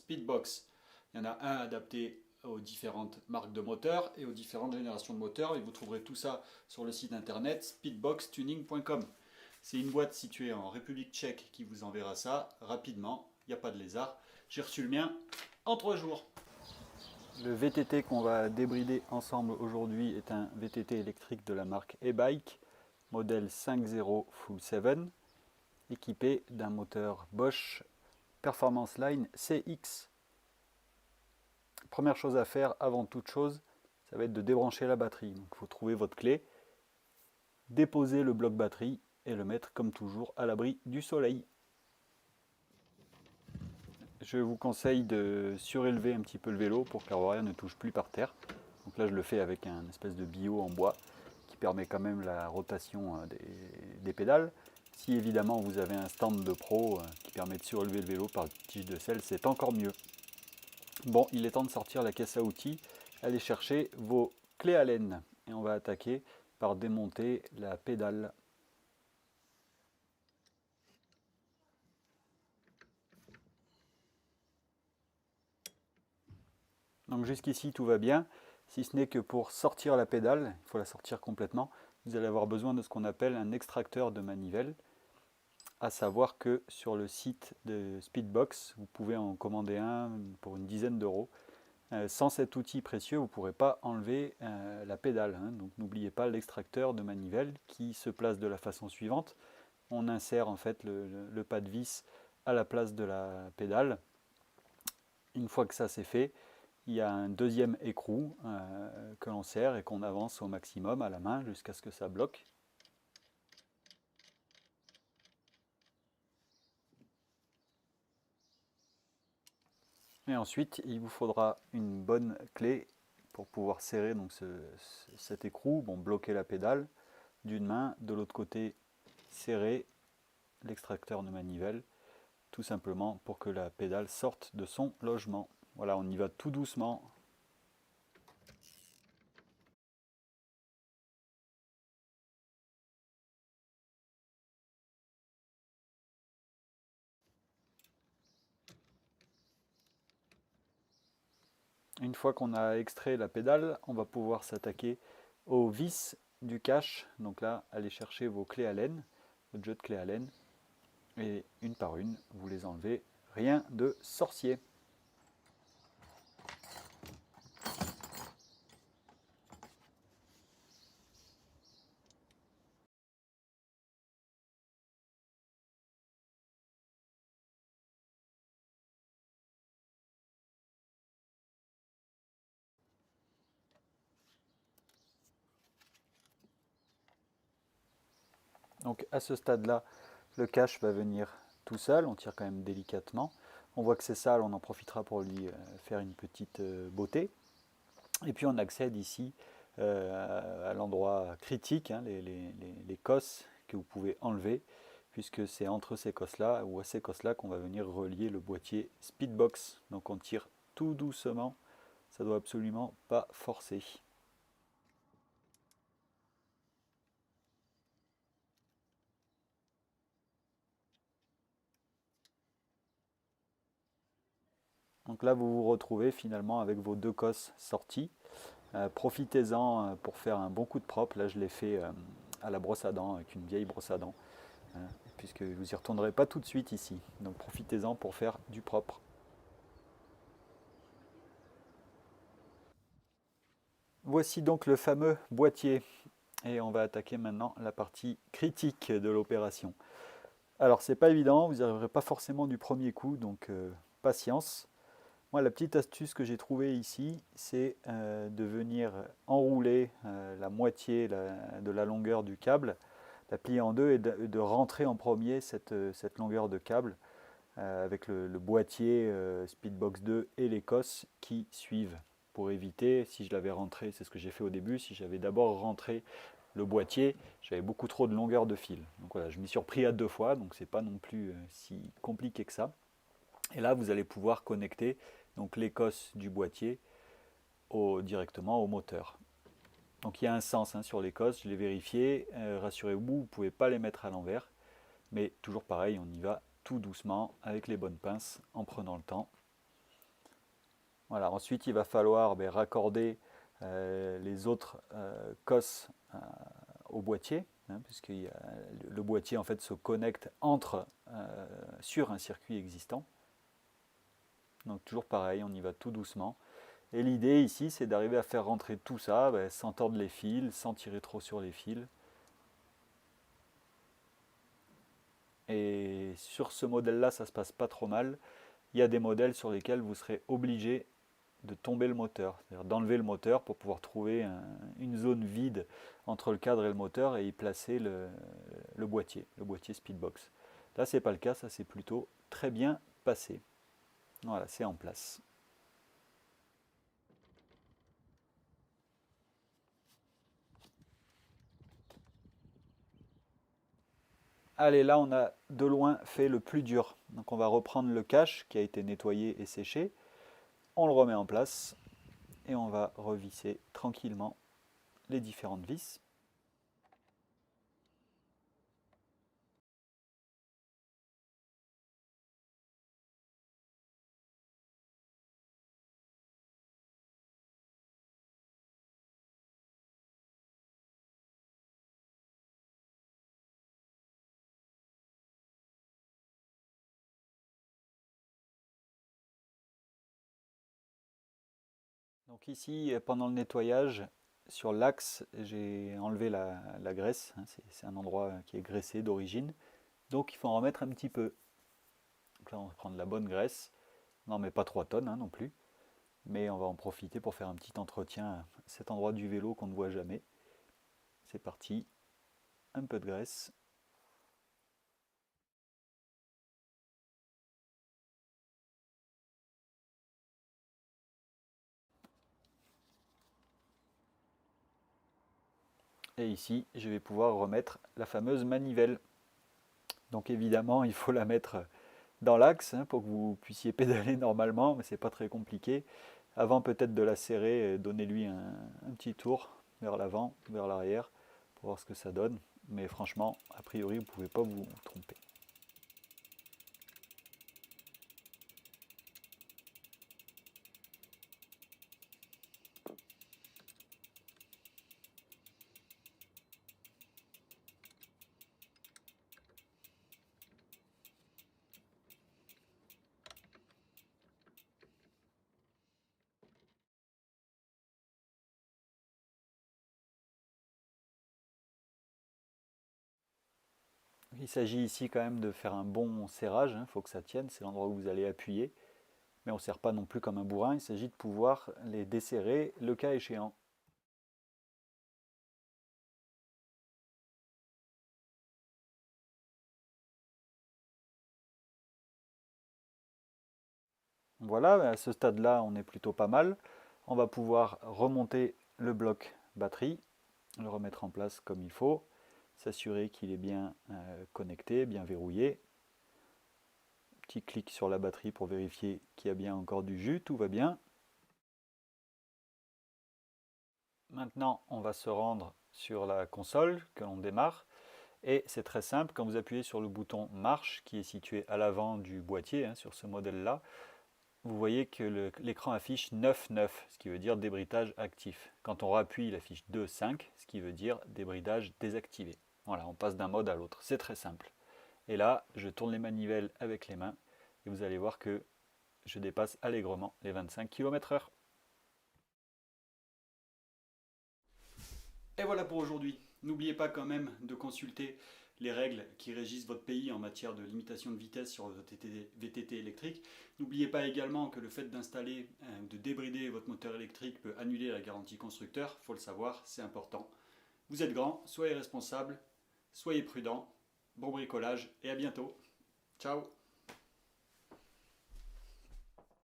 Speedbox. Il y en a un adapté aux différentes marques de moteurs et aux différentes générations de moteurs, et vous trouverez tout ça sur le site internet speedboxtuning.com. C'est une boîte située en République tchèque qui vous enverra ça rapidement, il n'y a pas de lézard. J'ai reçu le mien en 3 jours. Le VTT qu'on va débrider ensemble aujourd'hui est un VTT électrique de la marque e-bike, modèle 5.0 Full 7, équipé d'un moteur Bosch Performance Line CX. Première chose à faire avant toute chose, ça va être de débrancher la batterie. Donc il faut trouver votre clé, déposer le bloc batterie et le mettre comme toujours à l'abri du soleil. Je vous conseille de surélever un petit peu le vélo pour que l'arrière ne touche plus par terre. Donc là je le fais avec un espèce de billot en bois qui permet quand même la rotation des pédales. Si évidemment vous avez un stand de pro qui permet de surélever le vélo par une tige de selle, c'est encore mieux. Bon, il est temps de sortir la caisse à outils, allez chercher vos clés Allen et on va attaquer par démonter la pédale. Donc jusqu'ici tout va bien, si ce n'est que pour sortir la pédale, il faut la sortir complètement, vous allez avoir besoin de ce qu'on appelle un extracteur de manivelle, à savoir que sur le site de Speedbox, vous pouvez en commander un pour une dizaine d'euros. Sans cet outil précieux, vous ne pourrez pas enlever la pédale. Donc n'oubliez pas l'extracteur de manivelle qui se place de la façon suivante. On insère en fait le pas de vis à la place de la pédale. Une fois que ça c'est fait, il y a un deuxième écrou que l'on serre et qu'on avance au maximum à la main jusqu'à ce que ça bloque. Et ensuite, il vous faudra une bonne clé pour pouvoir serrer donc cet écrou, bon, bloquer la pédale d'une main, de l'autre côté serrer l'extracteur de manivelle, tout simplement pour que la pédale sorte de son logement. Voilà, on y va tout doucement. Une fois qu'on a extrait la pédale, on va pouvoir s'attaquer aux vis du cache. Donc là, allez chercher vos clés Allen, votre jeu de clés Allen, et une par une, vous les enlevez. Rien de sorcier. Donc à ce stade-là, le cache va venir tout seul, on tire quand même délicatement. On voit que c'est sale, on en profitera pour lui faire une petite beauté. Et puis on accède ici à l'endroit critique, les cosses que vous pouvez enlever, puisque c'est entre ces cosses-là ou à ces cosses-là qu'on va venir relier le boîtier Speedbox. Donc on tire tout doucement, ça doit absolument pas forcer. Donc là vous vous retrouvez finalement avec vos deux cosses sorties. Profitez-en pour faire un bon coup de propre. Là je l'ai fait à la brosse à dents avec une vieille brosse à dents, puisque vous n'y retournerez pas tout de suite ici. Donc profitez-en pour faire du propre. Voici donc le fameux boîtier et on va attaquer maintenant la partie critique de l'opération. Alors c'est pas évident, vous n'y arriverez pas forcément du premier coup, donc patience. Moi la petite astuce que j'ai trouvée ici, c'est de venir enrouler la moitié de la longueur du câble, la plier en deux et de rentrer en premier cette longueur de câble avec le boîtier Speedbox 2 et les cosses qui suivent, pour éviter, si je l'avais rentré, c'est ce que j'ai fait au début, si j'avais d'abord rentré le boîtier, j'avais beaucoup trop de longueur de fil. Donc voilà, je m'y suis repris à 2 fois, donc c'est pas non plus si compliqué que ça. Et là, vous allez pouvoir connecter donc les cosses du boîtier directement au moteur. Donc il y a un sens sur les cosses, je l'ai vérifié. Rassurez-vous, vous ne pouvez pas les mettre à l'envers. Mais toujours pareil, on y va tout doucement avec les bonnes pinces en prenant le temps. Voilà, ensuite il va falloir raccorder les autres COS au boîtier, hein, puisque le boîtier en fait se connecte sur un circuit existant. Donc toujours pareil, on y va tout doucement. Et l'idée ici, c'est d'arriver à faire rentrer tout ça sans tordre les fils, sans tirer trop sur les fils. Et sur ce modèle-là, ça se passe pas trop mal. Il y a des modèles sur lesquels vous serez obligé de tomber le moteur, c'est-à-dire d'enlever le moteur pour pouvoir trouver une zone vide entre le cadre et le moteur et y placer le boîtier Speedbox. Là, c'est pas le cas, ça s'est plutôt très bien passé. Voilà, c'est en place. Allez, là on a de loin fait le plus dur. Donc on va reprendre le cache qui a été nettoyé et séché. On le remet en place et on va revisser tranquillement les différentes vis. Donc ici, pendant le nettoyage, sur l'axe, j'ai enlevé la graisse. Hein, c'est un endroit qui est graissé d'origine. Donc il faut en remettre un petit peu. Donc là, on va prendre la bonne graisse. On n'en met pas 3 tonnes non plus. Mais on va en profiter pour faire un petit entretien à cet endroit du vélo qu'on ne voit jamais. C'est parti. Un peu de graisse. Et ici, je vais pouvoir remettre la fameuse manivelle. Donc évidemment, il faut la mettre dans l'axe pour que vous puissiez pédaler normalement, mais c'est pas très compliqué. Avant peut-être de la serrer, donnez-lui un petit tour vers l'avant, vers l'arrière, pour voir ce que ça donne. Mais franchement, a priori, vous ne pouvez pas vous tromper. Il s'agit ici quand même de faire un bon serrage, il faut que ça tienne, c'est l'endroit où vous allez appuyer. Mais on ne serre pas non plus comme un bourrin, il s'agit de pouvoir les desserrer le cas échéant. Voilà, à ce stade-là, on est plutôt pas mal. On va pouvoir remonter le bloc batterie, le remettre en place comme il faut, s'assurer qu'il est bien connecté, bien verrouillé. Petit clic sur la batterie pour vérifier qu'il y a bien encore du jus, tout va bien. Maintenant, on va se rendre sur la console que l'on démarre. Et c'est très simple, quand vous appuyez sur le bouton marche qui est situé à l'avant du boîtier, sur ce modèle-là, vous voyez que l'écran affiche 9,9, ce qui veut dire débridage actif. Quand on rappuie, il affiche 2,5, ce qui veut dire débridage désactivé. Voilà, on passe d'un mode à l'autre, c'est très simple. Et là, je tourne les manivelles avec les mains, et vous allez voir que je dépasse allègrement les 25 km/h. Et voilà pour aujourd'hui. N'oubliez pas quand même de consulter les règles qui régissent votre pays en matière de limitation de vitesse sur votre VTT électrique. N'oubliez pas également que le fait d'installer ou de débrider votre moteur électrique peut annuler la garantie constructeur. Il faut le savoir, c'est important. Vous êtes grand, soyez responsable, soyez prudent. Bon bricolage et à bientôt. Ciao.